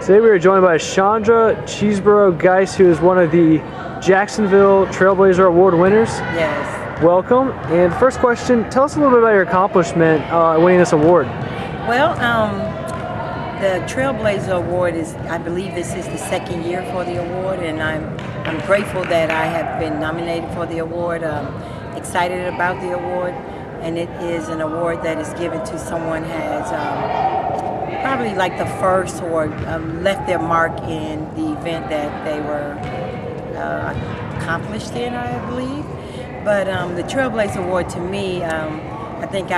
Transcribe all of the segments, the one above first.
Today we are joined by Chandra Cheeseborough-Guice, who is one of the Jacksonville Trailblazer Award winners. Yes. Welcome. And first question, tell us a little bit about your accomplishment winning this award. Well, the Trailblazer Award is, I believe this is the second year for the award, and I'm grateful that I have been nominated for the award. Excited about the award, and it is an award that is given to someone who has probably like the first or left their mark in the event that they were accomplished in, I believe. But the Trailblazer Award to me, I think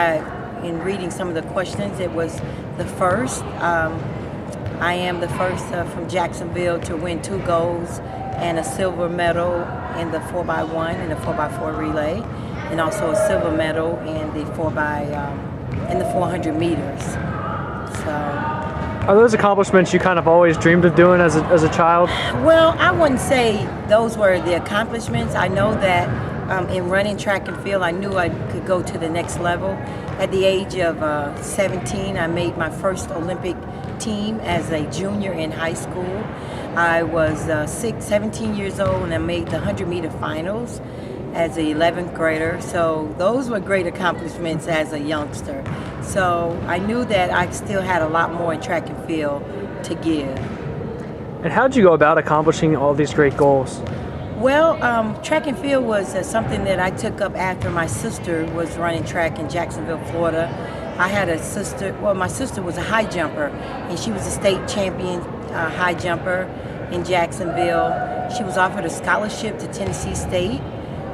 in reading some of the questions, it was the first. I am the first from Jacksonville to win 2 golds and a silver medal in the 4x1 and the 4x4 relay, and also a silver medal in the 400 meters. So, are those accomplishments you kind of always dreamed of doing as a child? Well, I wouldn't say those were the accomplishments. I know that in running track and field, I knew I could go to the next level. At the age of 17, I made my first Olympic team as a junior in high school. I was 17 years old, and I made the 100-meter finals as an 11th grader. So those were great accomplishments as a youngster. So I knew that I still had a lot more in track and field to give. And how did you go about accomplishing all these great goals? Well, track and field was something that I took up after my sister was running track in Jacksonville, Florida. I had a sister, well, my sister was a high jumper, and she was a state champion high jumper in Jacksonville. She was offered a scholarship to Tennessee State,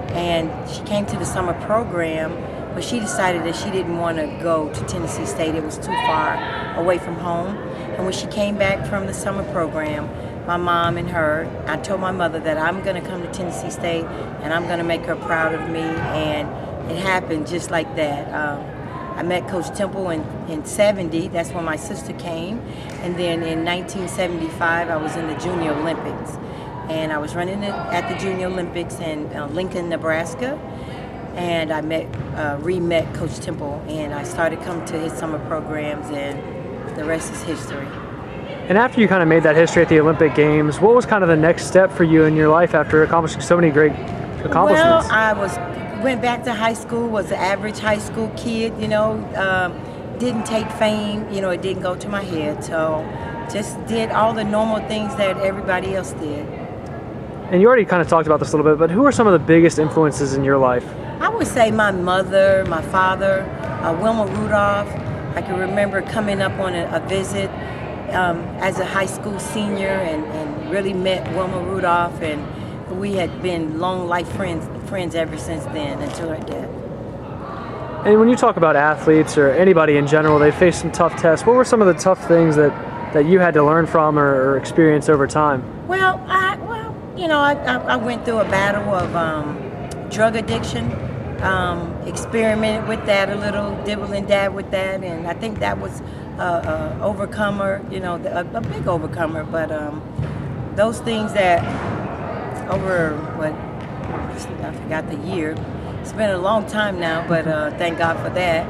and she came to the summer program, but she decided that she didn't want to go to Tennessee State. It was too far away from home. And when she came back from the summer program, my mom and her, I told my mother that I'm going to come to Tennessee State and I'm going to make her proud of me, and it happened just like that. I met Coach Temple in 70, that's when my sister came, and then in 1975 I was in the Junior Olympics. And I was running at the Junior Olympics in Lincoln, Nebraska, and I re-met Coach Temple, and I started coming to his summer programs, and the rest is history. And after you kind of made that history at the Olympic Games, what was kind of the next step for you in your life after accomplishing so many great accomplishments? Well, I went back to high school, was an average high school kid, didn't take fame, it didn't go to my head, so just did all the normal things that everybody else did. And you already kind of talked about this a little bit, but who are some of the biggest influences in your life? I would say my mother, my father, Wilma Rudolph. I can remember coming up on a visit as a high school senior and really met Wilma Rudolph, and we had been long life friends ever since then until her death. And when you talk about athletes or anybody in general, they face some tough tests. What were some of the tough things that you had to learn from or experience over time? Well, I went through a battle of drug addiction, experimented with that a little, dibble and dab with that, and I think that was overcomer, a big overcomer. But those things that I forgot the year. It's been a long time now, but thank God for that.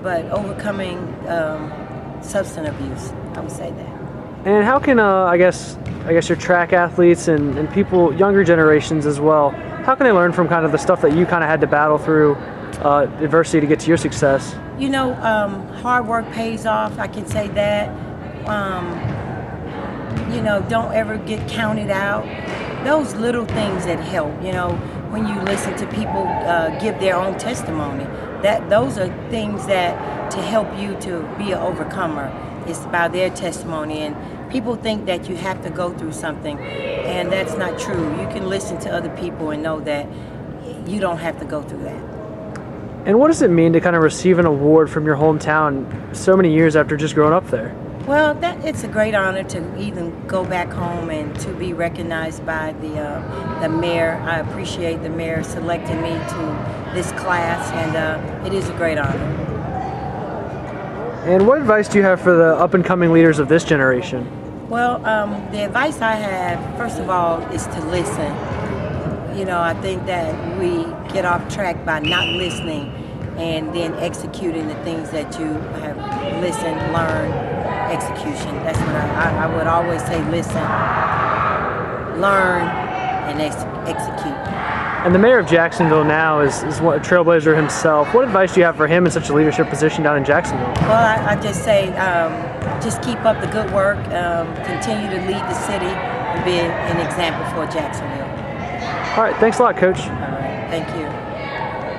But overcoming substance abuse, I would say that. And how can I guess your track athletes and people, younger generations as well, how can they learn from kind of the stuff that you kind of had to battle through adversity to get to your success? Hard work pays off, I can say that. Don't ever get counted out. Those little things that help, when you listen to people give their own testimony, those are things that to help you to be an overcomer. It's about their testimony, and people think that you have to go through something, and that's not true. You can listen to other people and know that you don't have to go through that. And what does it mean to kind of receive an award from your hometown so many years after just growing up there? Well, it's a great honor to even go back home and to be recognized by the mayor. I appreciate the mayor selecting me to this class, and it is a great honor. And what advice do you have for the up-and-coming leaders of this generation? Well, the advice I have, first of all, is to listen. I think that we get off track by not listening and then executing the things that you have listened, learned, execution. That's what I would always say: listen, learn, and execute. And the mayor of Jacksonville now is a trailblazer himself. What advice do you have for him in such a leadership position down in Jacksonville? Well, I just say, just keep up the good work, continue to lead the city, and be an example for Jacksonville. All right, thanks a lot, Coach. All right, thank you.